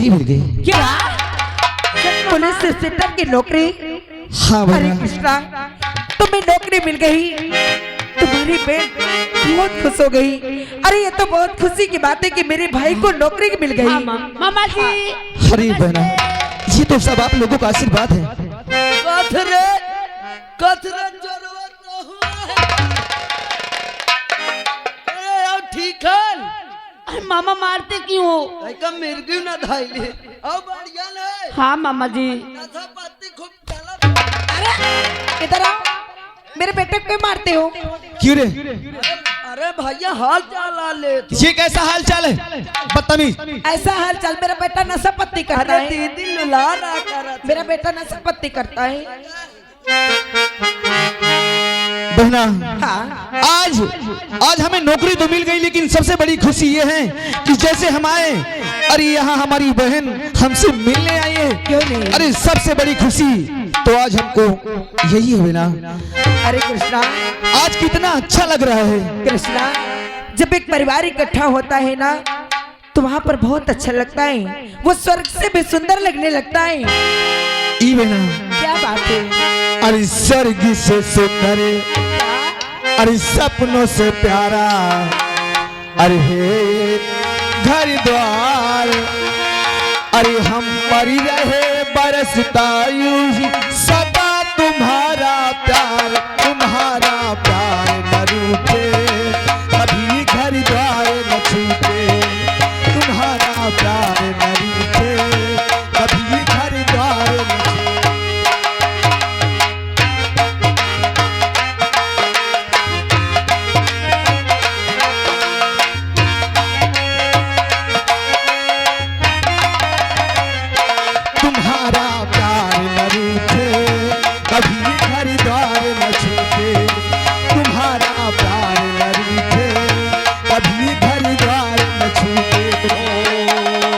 पति मिल गई। क्या पुलिस इंस्पेक्टर की नौकरी? हाँ अरे बहना, कृष्णा तुम्हें नौकरी मिल गई, तुम्हारी बहन बहुत खुश हो गई। अरे ये तो बहुत खुशी की बात है कि मेरे भाई को नौकरी मिल गई। हाँ, मामा जी। अरे बहना ये तो सब आप लोगों का आशीर्वाद है। कथरे कथरे जरूरत न हुआ है। अब ठीक है। अरे मामा मारते क्यों हो? का मिर्गी ना धाइले। अब बढ़िया नहीं। हाँ मामा जी। नशा पाती खूब चला। अरे इधर आओ, मेरे बेटे को क्यों मारते हो? क्यों रे? अरे भैया हाल चाल आ ले तू। ये कैसा हाल चाल है बदतमीज? ऐसा हाल चाल, मेरा बेटा नशा पत्ती करता अरे है। दीदी लुला रहा कर। मेरा बेटा नशा पत्ती करता है। बहना हाँ आज हमें नौकरी तो मिल गई, लेकिन सबसे बड़ी खुशी ये है कि जैसे हम आए, अरे यहाँ हमारी बहन हमसे मिलने आई है। क्यों नहीं? अरे सबसे बड़ी खुशी तो आज हमको यही है ना। अरे कृष्णा, आज कितना अच्छा लग रहा है। कृष्णा जब एक परिवार इकट्ठा होता है ना तो वहाँ पर बहुत अच्छा लगता है, वो स्वर्ग से भी सुंदर लगने लगता है। ई बहना, क्या बात है? अरे स्वर्ग से सुंदर, अरे सपनों से प्यारा, अरे हे घर द्वार, अरे हम मरी रहे बरसता यूं ही सदा तुम्हारा प्यार न रूठे, कभी घर द्वार न छूटे, तुम्हारा प्यार न रूठे, कभी घर द्वार न छूटे। तुम्हारा प्यार न रूठे, कभी घर द्वार न छूटे, तुम्हारा प्यार न रूठे, कभी घर द्वार न छूटे।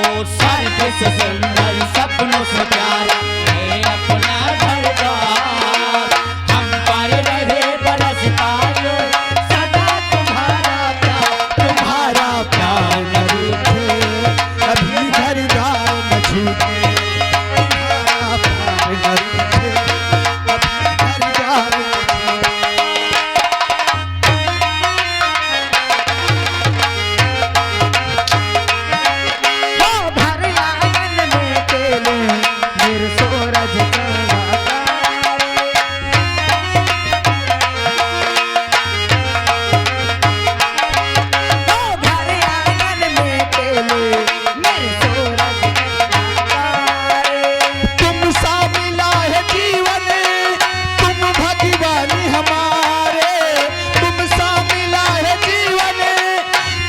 ओ स्वर्ग से सुंदर सपनों से प्यारा है अपना घर द्वार, हम पर रहे बरसता यूं सदा तुम्हारा प्यार न रूठे, कभी घर द्वार न छूटे, तुम्हारा प्यार न रूठे, कभी घर द्वार न ओ भर आंगन में केले, मेरे सूरज का ओ भर आंगन में केले, मेरे सूरज का तुम सा मिला है जीवन, तुम भगवानी हमारे, तुम सा मिला है जीवन,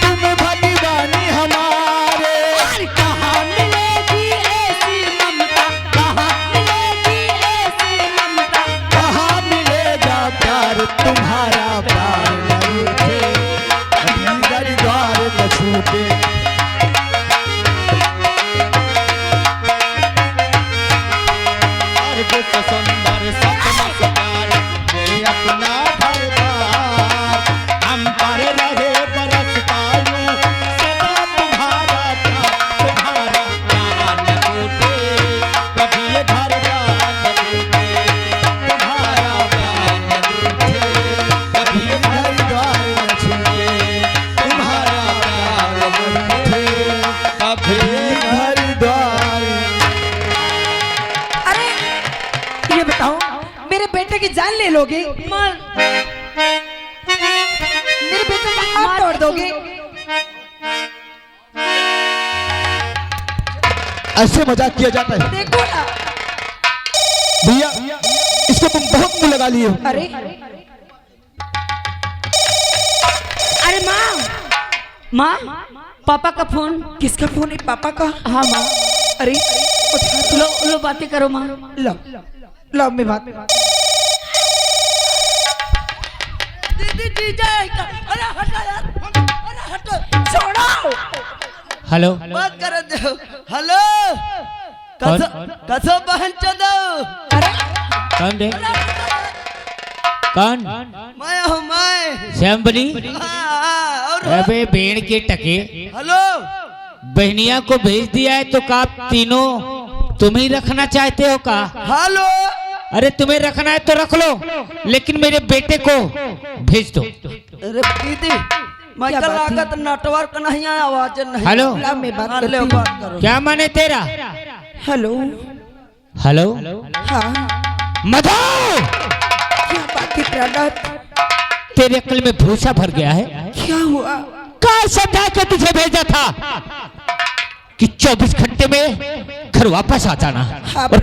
तुम भगवानी हमारे। कहाँ मिलेगी ऐसी ममता, कहाँ मिलेगी ऐसी ममता। कहाँ मिलेगा प्यार, तुम्हारा प्यार न रूठे, कभी घर द्वार न छूटे। स्वर्ग से सुंदर सपनों से प्यारा है अपना घर द्वार, हम पर रहे बरसता यूं सदा तुम्हारा प्यार न टूटे, कभी ये घर द्वार न टूटे, तुम्हारा प्यार न टूटे, कभी ये घर द्वार न छूटे, तुम्हारा प्यार न टूटे, कभी घर द्वार अरे ये बताओ, मेरे बेटे की जान ले लोगे? मेरे बेटे का हाथ तोड़ दोगे? ऐसे मजाक किया जाता है देखो ना। भैया, इसको तुम बहुत मुंह लगा लिए हो। अरे अरे माँ पापा का फोन। किसका फोन है? पापा का? हाँ माँ। अरे उठा तो लो बातें करो माँ। लो लो मैं बात। दीदी डीजे अरे हटा यार, अरे हटो। छोड़ो। हेलो बात कर दो। हेलो कसो बहन चदो। अरे कौन दे कौन? मैं हूँ मैं। श्याम बली। और अबे भेड़ के टके। हेलो बहनिया को भेज दिया है तो का तीनों तुम ही रखना चाहते हो का? हेलो अरे तुम्हें रखना है तो रख लो, लेकिन मेरे बेटे को भेज दो। अरे दीदी मैं क्या कल बात है? लागत नेटवर्क नहीं आया, आवाज नहीं। हेलो ला, मैं बात हाँ, करती ले हूँ। बात करो। क्या माने तेरा? हेलो। हेलो हाँ मधु, क्या बात है प्रहलाद? तेरे अकल में भूसा भर गया है? क्या हुआ? कहा समझा के तुझे भेजा था कि 24 घंटे में घर वापस आ जाना, हाँ, और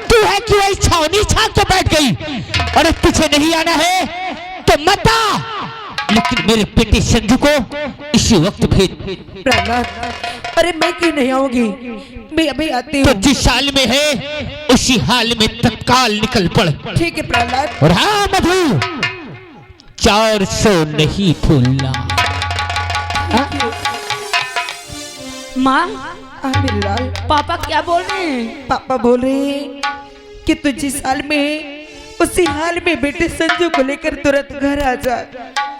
तू है कि वही छावनी छाप के बैठ गई। अरे तुझे नहीं आना है तो मत आ, लेकिन मेरे बेटे संजू को इसी वक्त भेज। प्रहलाद, अरे मैं क्यों नहीं आऊंगी, मैं अभी आती तो हूँ। जिस हाल में है उसी हाल में तत्काल निकल पड़। ठीक है प्रहलाद। और हाँ मधु, 400 नहीं भूलना। माँ हाँ मेरे लाल, पापा क्या बोल रहे हैं? पापा बोल रहे हैं कि तू जिस हाल में है उसी हाल में बेटे संजू को लेकर तुरंत घर आ जा।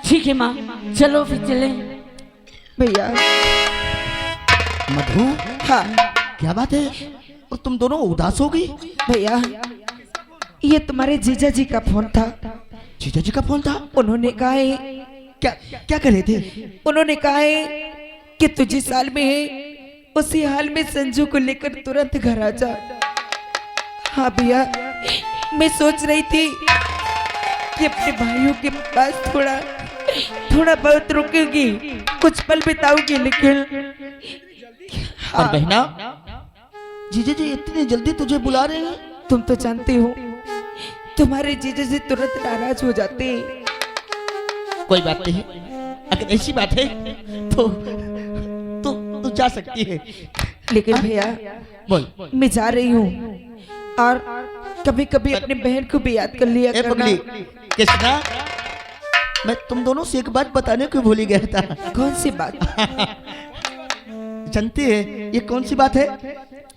ठीक है माँ, चलो फिर चले। भैया। मधु हाँ क्या बात है, और तुम दोनों उदास हो गई? भैया, ये तुम्हारे जीजा जी का फोन था। जीजा जी का फोन था? उन्होंने कहा है, क्या क्या कर रहे थे? उन्होंने कहा है कि तू जिस हाल में है उसी हाल में संजू को लेकर तुरंत घर आ जा। हाँ भैया, मैं सोच रही थी कि अपने भाइयों के पास थोड़ा बहुत रुकूंगी, कुछ पल बिताऊंगी, लेकिन और बहना, जीजा जी इतनी जल्दी तुझे बुला रहे हैं? तुम तो जानते हो तुम्हारे जीजा जी तुरंत नाराज हो जाते हैं। कोई बात नहीं, अगर ऐसी बात है तो तू जा सकती है। लेकिन भैया, बोल। मैं जा रही हूँ, और कभी कभी अपने बहन को भी याद कर लिया ए करना। पगली, कृष्णा, मैं तुम दोनों से एक बात बताने को भूल ही गया था। कौन सी बात? जानती है ये कौन सी बात है?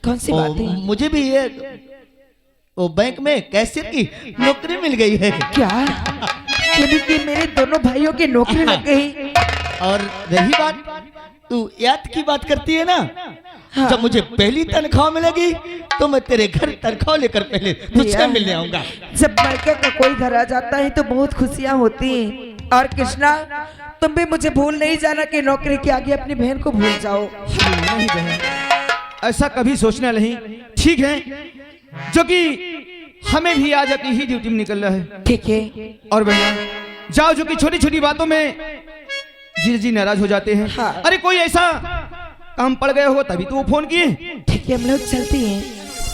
कौन सी बात है? मुझे भी ये वो बैंक में कैशियर की नौकरी मिल गई है। क्या? यानी कि मेरे दोनों भाइयों की नौकरी लग गई। और रही बात तू याद की बात करती है ना, हाँ। जब मुझे पहली तनख्वाह मिलेगी तो मैं तेरे घर तनख्वाह लेकर पहले तुझसे भैया, मिलने आऊंगा। जब मायके का कोई घर आ जाता है तो बहुत खुशियाँ होती हैं। और कृष्णा, तुम भी मुझे भूल नहीं जाना कि नौकरी के आगे अपनी बहन को भूल जाओ। नहीं बहन, ऐसा कभी सोचना नहीं। ठीक है, जो कि हमें भी आज अपनी ही ड्यूटी में निकलना है। ठीक है। और बहना जाओ, जो कि छोटी छोटी बातों में जी जी नाराज हो जाते हैं। हाँ। अरे कोई ऐसा काम पड़ गया हो तभी तो वो फोन किए। ठीक है, हम लोग चलते हैं।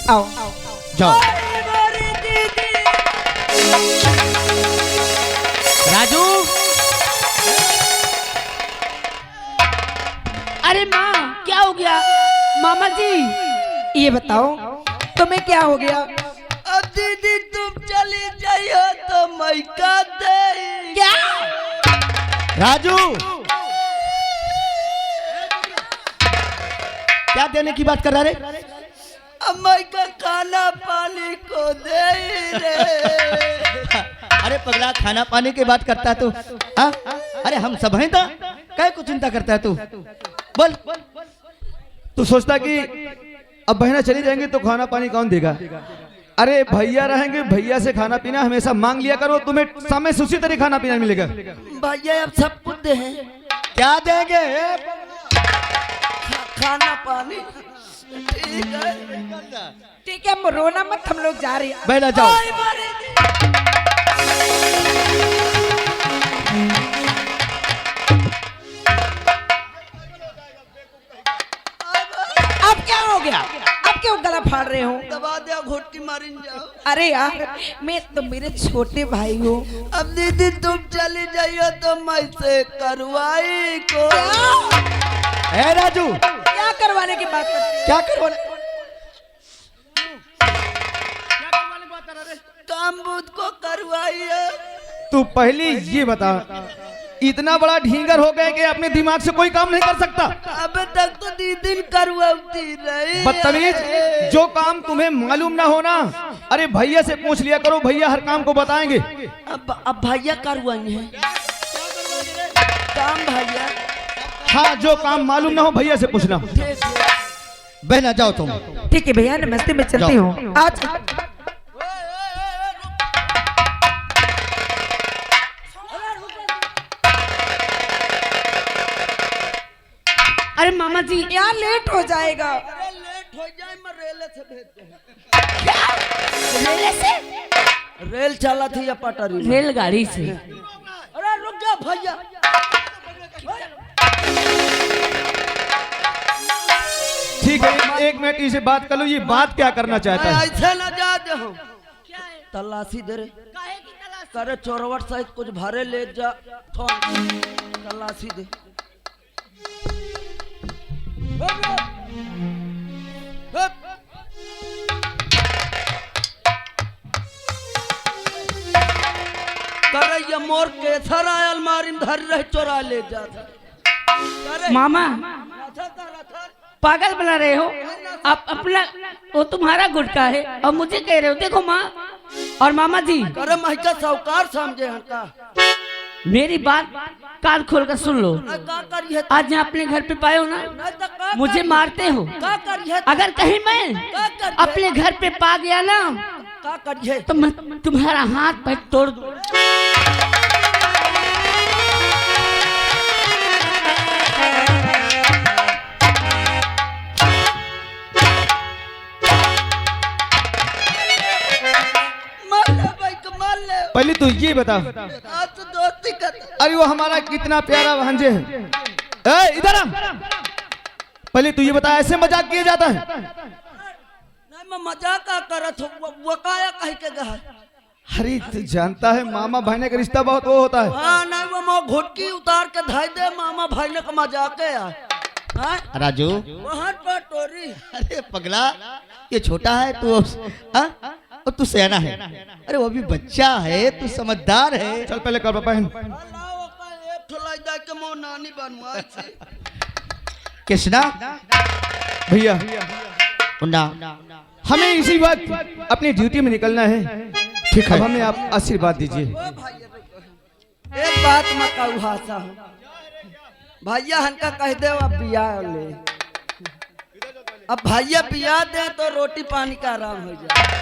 आओ। जाओ। राजू, अरे माँ क्या हो गया? मामा जी ये बताओ तुम्हें क्या हो गया? अब दीदी तुम चली जाइयो तो मैं का दे। क्या? राजू, क्या देने की बात कर रहा रे? अम्माई का खाना पानी को दे रे। अरे पगला, खाना पानी की बात करता है तू? हाँ? अरे हम सब हैं तो क्या कुछ चिंता करता है तू? बोल। तू सोचता कि अब बहना चली जाएंगे तो खाना पानी कौन देगा? अरे भैया रहेंगे, भैया से खाना पीना हमेशा मांग लिया करो, तुम्हें समय से उसी तरह खाना पीना मिलेगा। भैया अब सब कुछ दे हैं। क्या देंगे? खाना पानी। ठीक है, ठीक है, रोना मत, हम लोग जा रहे हैं। बैठा जाओ। अब क्या हो गया? अब क्यों गला फाड़ रहे हो? दबा दे, घोट की मारिन जाओ। अरे यार, मैं तो मेरे छोटे भाई हो। अब दीदी तुम चली जाइयो तो मैं से करवाई को। ए राजू, क्या करवाने की बात करते? क्या करवाने? काम बुध को करवाइए। तू पहले ये बता, इतना बड़ा ढींगर हो गए कि अपने दिमाग से कोई काम नहीं कर सकता? अब तक तो दीदी करवाती रही। बदतमीज, जो काम तुम्हें मालूम ना होना, अरे भैया से पूछ लिया करो, भैया हर काम को बताएंगे। अब भैया करवाई है काम भैया। हाँ, जो काम मालूम ना हो भैया से पूछना। बहना जाओ तुम। ठीक है भैया, नमस्ते, मैं चलती जाओ। हूँ आज। अरे मामा जी यहाँ लेट हो जाएगा। लेट हो जाए मैं रेल से भेज दे। रेल से? रेल चला थी या पटरी? रेलगाड़ी से। अरे रुक जा भैया। ठीक है, एक मिनट इसे बात कर लो, ये बात क्या करना चाहता है? ऐसे ना जा दे हो। तलाशी दे रे। करे चोरवट सहित कुछ भरे ले जा। तलाशी दे। करे ये मोर केसर आय अलमारी में धर रहे चोरा ले जा। मामा पागल बना रहे हो आप अपना, वो तुम्हारा गुटका है और मुझे कह रहे हो। देखो माँ और मामा जी, करे महका साहूकार समझे हका। मेरी बात कान खोल कर सुन लो। का करिए आज यहाँ अपने घर पे पाए हो ना, मुझे मारते हो। का करिए अगर कहीं मैं अपने घर पे पा गया ना, का करिए तो मैं तुम्हारा हाथ पैर तोड़ दूं। पहले तो ये बता, आज तो दोस्ती कर। अरे वो हमारा कितना प्यारा भांजे है। ए, इधर आ। पहले तू ये बता, ऐसे मजाक किया जाता है? नहीं मैं मजाक का करत हूँ। वो काया कह के गया। अरे तू जानता है मामा भाईने का रिश्ता बहुत वो होता है। हाँ नहीं वो मैं घुटकी उतार के धाई दे मामा भाई ने का मजाक है। हाँ राजू, वहाँ पर टोरी। अरे पगला, ये छोटा है तू, हाँ? और तू सियाना है। अरे वो भी बच्चा है, तू समझदार है। चल पहले कर पहन। लाओ का एक ठुलाई दे के मो नानी बनवाई थी। कृष्णा भैया, मुन्ना, हमें इसी वक्त अपनी ड्यूटी में निकलना है। ठीक है, अब हमें आप आशीर्वाद दीजिए। ओ भाई रुको। एक बात मैं कहूँ हासा हूँ भैया हनका कह दे अब बियाह ले। अब भैया बियाह दे तो रोटी पानी का आराम हो जाए।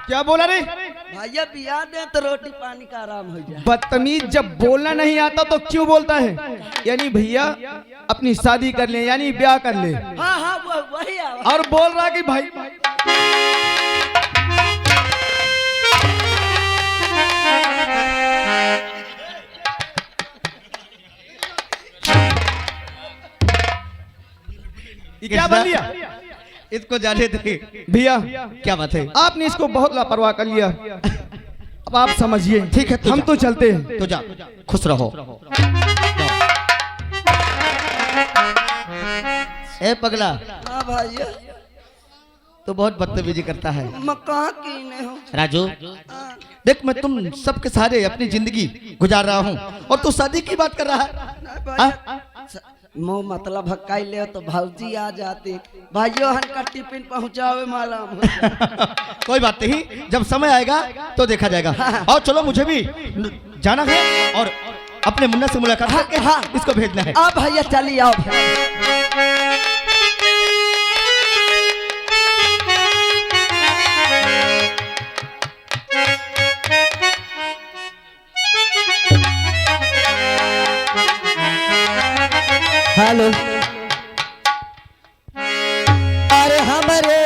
क्या बोला रे? भैया बियाह दे तो रोटी पानी का आराम हो जाए। बदतमीज, जब बोलना नहीं आता तो क्यों बोलता है? यानी भैया अपनी शादी कर ले, यानी ब्याह कर ले। हाँ हाँ वही और बोल रहा कि भाई ये क्या बन लिया? इसको जाने दे भैया, क्या बात है। आपने इसको बहुत लापरवाह कर लिया। अब आप समझिए। ठीक है, हम तो चलते हैं। तो जा, खुश रहो। ए पगला, हाँ भैया तो बहुत बदतमीजी करता है। मैं कहाँ कीने हूँ। राजू देख, मैं तुम सबके सहारे अपनी जिंदगी गुजार रहा हूँ और तू शादी की बात कर रहा है। हाँ? मुँह मतलब हक्काई ले तो भौजी आ जाती। भाइयों हनका टिफिन पहुँचावे माला। कोई बात नहीं, जब समय आएगा तो देखा जाएगा। और चलो, मुझे भी जाना है और अपने मुन्ना से मुलाकात करके हाँ। इसको भेजना है। अब भैया चलिए आओ भैया। हेलो, अरे हमरे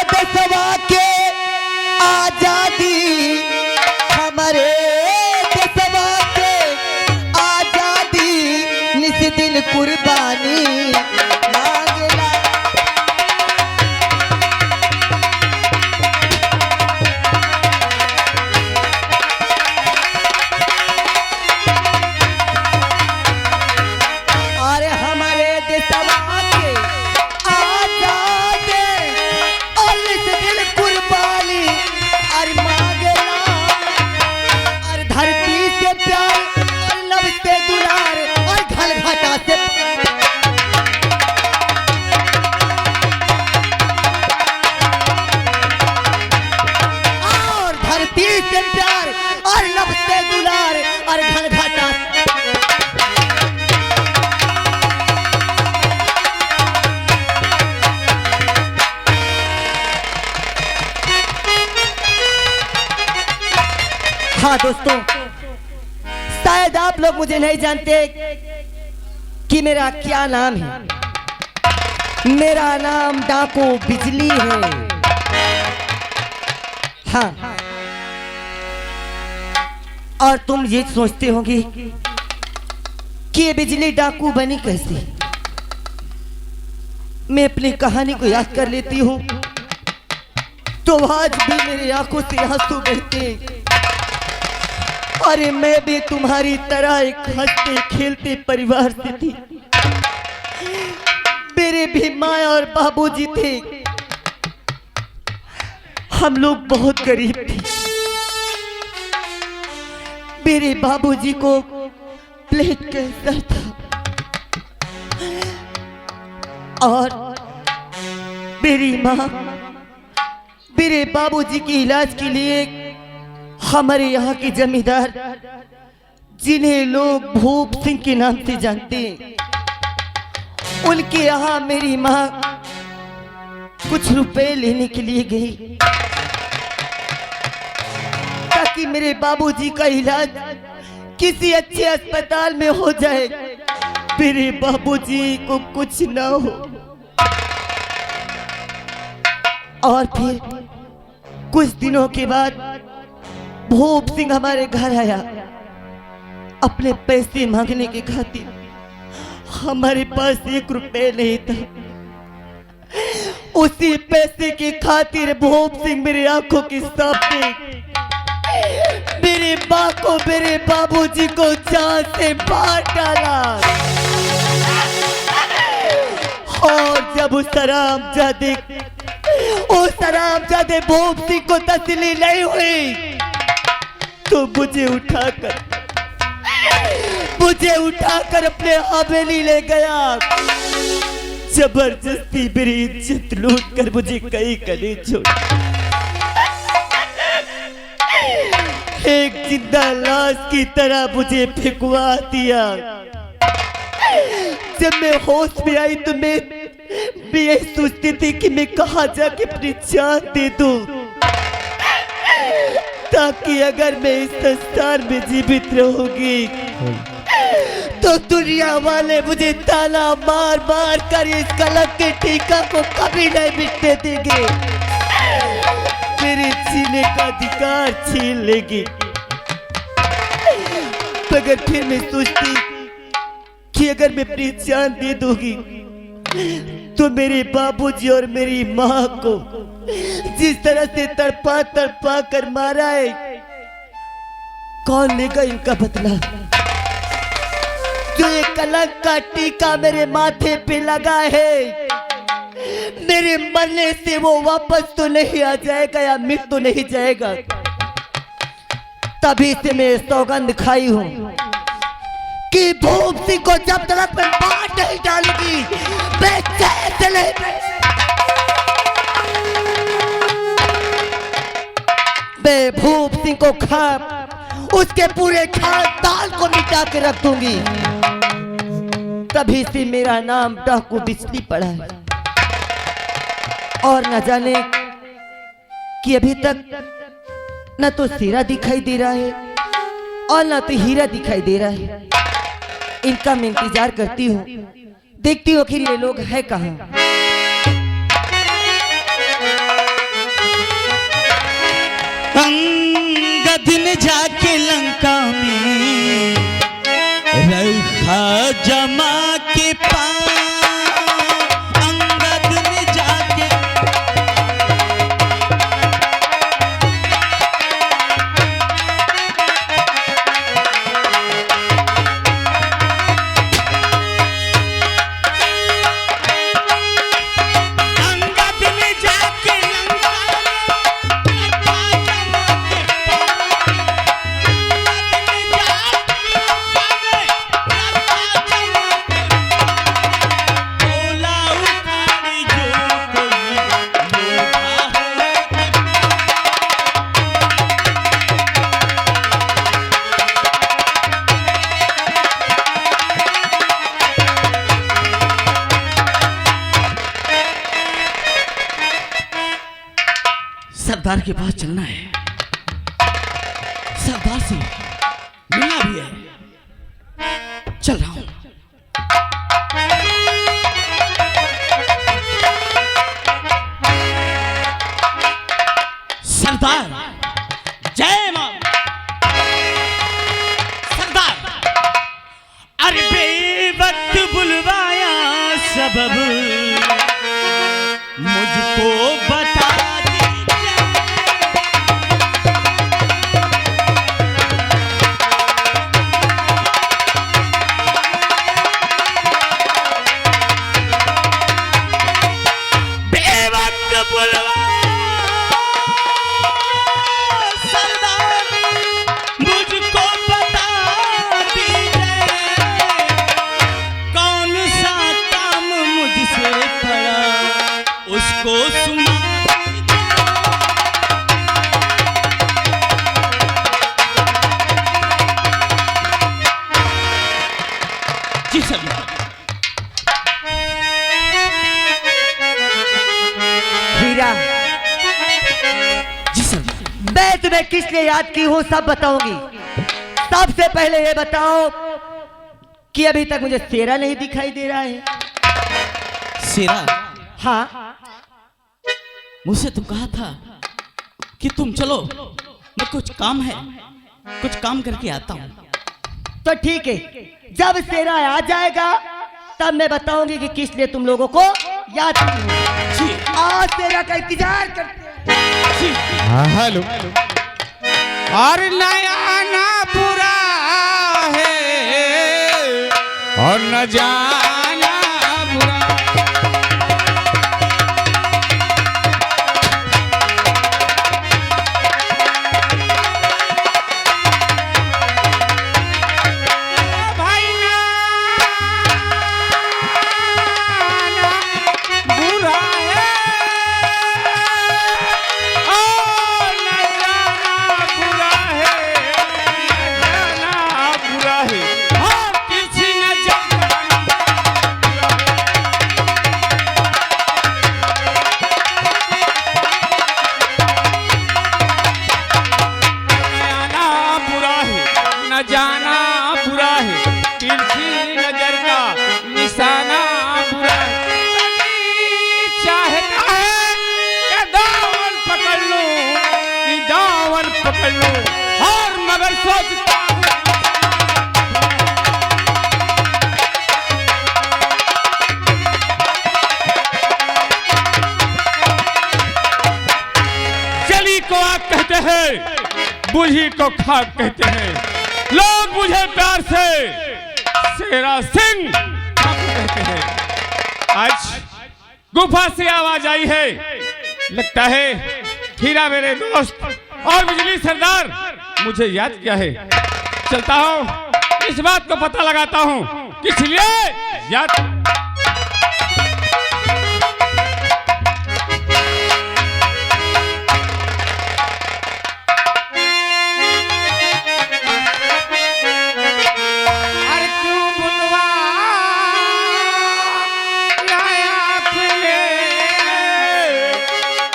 देशवा के आजादी, हमरे देशवा के आजादी, निस दिन कुर्बानी हाँ दोस्तों, शायद आप लोग मुझे नहीं जानते कि मेरा क्या नाम है। मेरा नाम डाकू बिजली है। हाँ, और तुम ये सोचते होंगे कि ये बिजली डाकू बनी कैसे। मैं अपनी कहानी को याद कर लेती हूँ तो आज भी मेरी आंखों से आंसू बहते। अरे मैं भी तुम्हारी तरह एक हंसते खेलते परिवार से थी। मेरे भी माँ और बाबूजी थे। हम लोग बहुत गरीब थे। मेरे बाबूजी को ब्लड कैंसर था और मेरी माँ मेरे बाबूजी के इलाज के लिए हमारे यहाँ के जमींदार, जिन्हें लोग भूप सिंह के नाम से जानते हैं, उनके यहाँ मेरी माँ कुछ रुपए लेने के लिए गई ताकि मेरे बाबूजी का इलाज किसी अच्छे अस्पताल में हो जाए, मेरे बाबूजी को कुछ ना हो। और फिर कुछ दिनों के बाद भूप सिंह हमारे घर आया अपने पैसे मांगने के खातिर। हमारे पास 1 रुपए नहीं था। उसी पैसे की खातिर भूप सिंह मेरी आंखों के सामने मेरे माँ को, मेरे बाबूजी को जान से मार डाला। और जब उस हरामजादे भूप सिंह को तसल्ली नहीं हुई तो मुझे उठाकर अपने हवेली ले गया। जबरदस्ती मेरी इज्जत लूट कर मुझे कहीं कहीं छोड़ एक जिंदा लाश की तरह मुझे फेंकवा दिया। जब मैं होश में आई तो मैं ये सोचती थी कि मैं कहाँ जाके अपनी जान दे दूं ताकि अगर मैं इस संसार में जीवित रहूंगी तो दुनिया वाले मुझे ताला मार मार कर इस कलंक के टीका को कभी नहीं मिटने देंगे, मेरे जीने का अधिकार छीन लेगी। मगर फिर मैं सोचती कि अगर मैं अपनी जान दे दूंगी तो मेरे बाबूजी और मेरी माँ को जिस तरह से तड़पा तड़पा कर मारा है, कौन लेगा इनका बदला। जो ये कलंक का टीका मेरे माथे पे लगा है, मेरे मरने से वो वापस तो नहीं आ जाएगा या मिट तो नहीं जाएगा। तभी से मैं सौगंध खाई हूं कि भूप सिंह को जब तक मैं मार नहीं डालूंगी मैं कैसे नहीं, मैं भूप सिंह को खा उसके पूरे खानदान को मिटा के रख दूंगी। तभी से मेरा नाम डाकू बिजली पड़ा है। और न जाने कि अभी तक न तो हीरा दिखाई दे रहा है और न तो हीरा दिखाई दे रहा है। इनका मैं इंतजार करती हूँ, देखती हूँ आखिर ये लोग है कहाँ। अंगद ने जाके लंका में रखा जमा के पास, अंगद ने जाके सरदार के पास चलना है। सरदार से मिलना भी है। चल रहा हूं। सरदार जय मां। सरदार अरे बेवक्त बुलवाया सबब मुझको बता दीजिए। बेवक्त बुलवाया सरदार मुझको बता दीजिए। कौन सा काम मुझसे पड़ा उसको सुना जी सरदार। हीरा, जी सरदार। मैं तुम्हें किस लिए याद की हूँ सब बताऊंगी। सबसे पहले ये बताओ कि अभी तक मुझे सेरा नहीं दिखाई दे रहा है। सेरा हाँ, मुझसे तुम कहा था कि तुम चलो, मैं कुछ काम है, कुछ काम करके आता हूँ। तो ठीक है, जब सेरा आ जाएगा तब मैं बताऊंगी कि किस लिए तुम लोगों को याद की हूँ। जी आज सेरा का इंतजार करते हैं। जी। हेलो। और नया ना बुरा है और न जाना बुरा। भाई ना बुरा है और न जाना बुरा है, न जाना बुरा है और किसी न जाना बुरा है। आना बुरा है, न जाना बुरा है, तिरछी नजर का निशाना बुरा है। चाहता है कि दामन पकड़ लूं, कि दामन पकड़ लूं, और मगर सोचता हूं जली को आग कहते हैं, बूढ़ी को खाक कहते हैं। लोग मुझे प्यार से शेरा सिंह ठाकुर कहते हैं। आज गुफा से आवाज आई है, लगता है हीरा मेरे दोस्त और बिजली सरदार मुझे याद किया है। चलता हूँ, इस बात को पता लगाता हूँ किस लिए याद। अरे क्यों बुलवाया आपने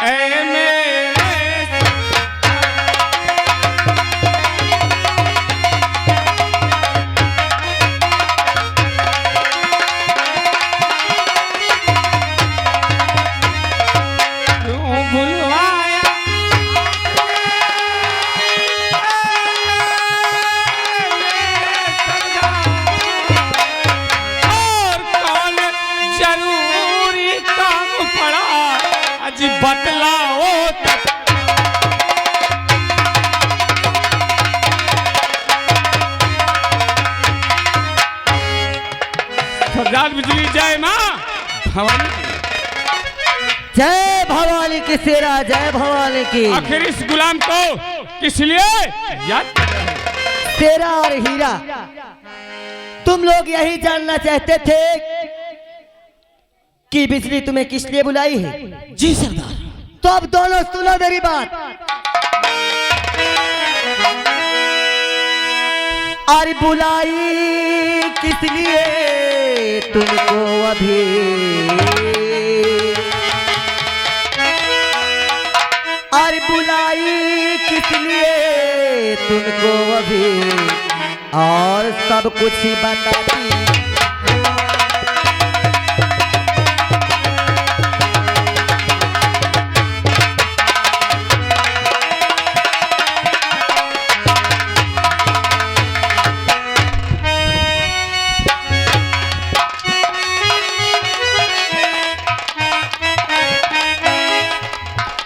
ऐ मेरे क्यों बुलवाया और कौन जरूरी काम पड़ा अजी बतलाओ तक। सरदार बिजली जय मां भवानी। जय भवानी की सेरा, जय भवानी की। आखिर इस गुलाम को किस लिए याद कर रहे हैं? सेरा और हीरा, तुम लोग यही जानना चाहते थे कि बिजली तुम्हें किस लिए बुलाई है। जी सरदार। तो अब दोनों सुनो मेरी बात। अरे बुलाई किस लिए तुमको अभी, अरे बुलाई किस लिए तुमको अभी और सब कुछ ही बताती।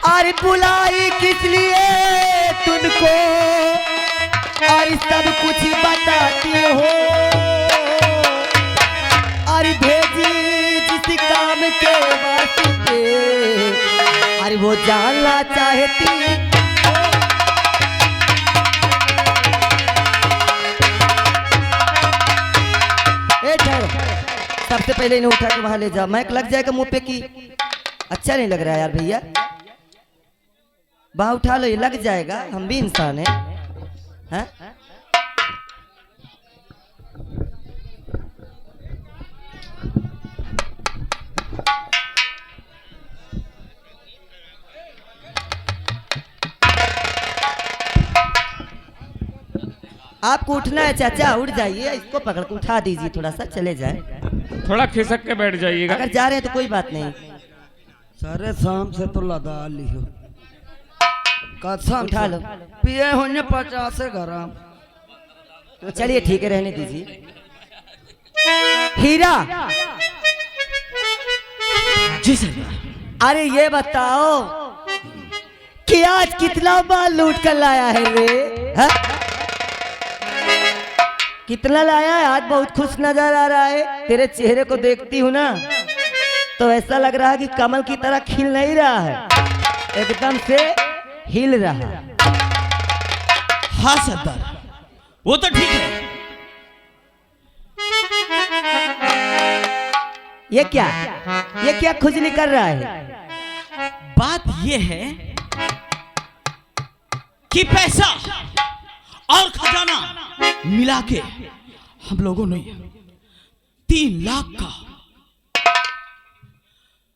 अरे बुलाई किस लिए तुमको और सब कुछ बताती हो। अरे भेजी जिस काम के वास्ते अरे वो जानना चाहती। ए ठहरो, सबसे पहले इन्हें उठा के वहां ले जाओ। मैक लग जाएगा मुंह पे की अच्छा नहीं लग रहा है यार भैया। बाह उठा लो, ये लग जाएगा, हम भी इंसान हैं। आपको उठना है चाचा, उठ जाइए, इसको पकड़ के उठा दीजिए, थोड़ा सा चले जाए। थोड़ा खिसक के बैठ जाइएगा। अगर जा रहे हैं तो कोई बात नहीं। सारे शाम से तो लदा लियो कसम उठा लो। पिए होने 50 ग्राम। चलिए ठीक है, रहने दीजिए। हीरा जी सर। अरे ये बताओ कि आज कितना माल लूट कर लाया है रे? हा? कितना लाया है? आज बहुत खुश नजर आ रहा है। तेरे चेहरे को देखती हूँ ना तो ऐसा लग रहा है कि कमल की तरह खिल नहीं रहा है, एकदम से हिल रहा है। हाँ सरदार, वो तो ठीक है। ये क्या खुजली कर रहा है? बात ये है कि पैसा और खजाना मिला के हम लोगों ने 3 लाख का,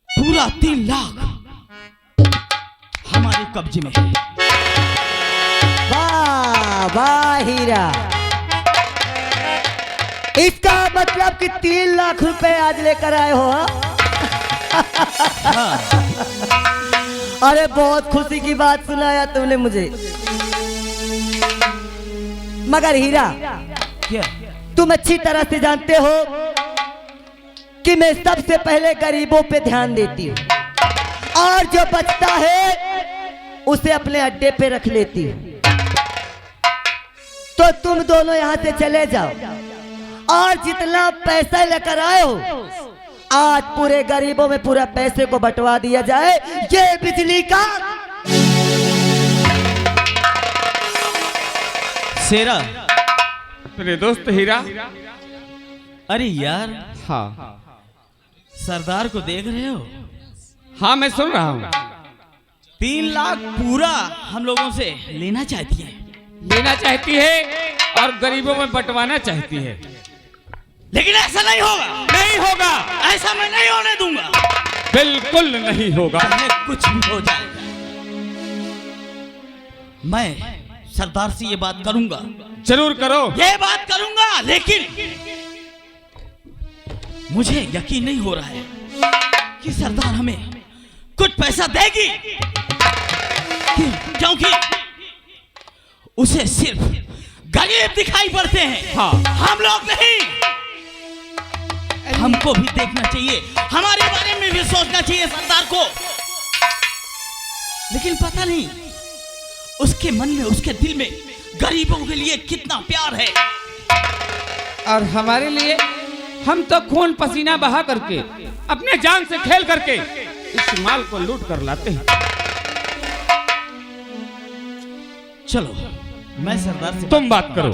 पूरा 3 लाख हमारे कब्जे में है। वाह वाह हीरा, इसका मतलब कि 3 लाख रुपए आज लेकर आए हो? हाँ? अरे बहुत खुशी की बात सुनाया तुमने मुझे। मगर हीरा, क्या? तुम अच्छी तरह से जानते हो कि मैं सबसे पहले गरीबों पे ध्यान देती हूँ और जो बचता है उसे अपने अड्डे पे रख लेती हूँ। तो तुम दोनों यहाँ से चले जाओ और जितना पैसा लेकर आए हो आज पूरे गरीबों में पूरा पैसे को बंटवा दिया जाए। ये बिजली का शेरा, मेरे दोस्त हीरा। अरे यार, हाँ सरदार को देख रहे हो? हाँ, मैं सुन रहा हूँ। 3 लाख पूरा हम लोगों से लेना चाहती है। लेना चाहती है और गरीबों में बंटवाना चाहती है। लेकिन ऐसा नहीं होगा। नहीं होगा, ऐसा मैं नहीं होने दूंगा। बिल्कुल नहीं होगा। चाहे कुछ भी हो जाए, मैं सरदार से ये बात करूंगा। जरूर करो। ये बात करूंगा, लेकिन मुझे यकीन नहीं हो रहा है कि सरदार हमें कुछ पैसा देगी, क्योंकि उसे सिर्फ गरीब दिखाई पड़ते हैं। हाँ। हम लोग नहीं। हमको भी देखना चाहिए, हमारे बारे में भी सोचना चाहिए सरदार को। लेकिन पता नहीं उसके मन में, उसके दिल में गरीबों के लिए कितना प्यार है। और हमारे लिए हम तो खून पसीना बहा करके, अपने जान से खेल करके इस माल को लूट कर लाते हैं। चलो, मैं सरदार से तुम बात करो।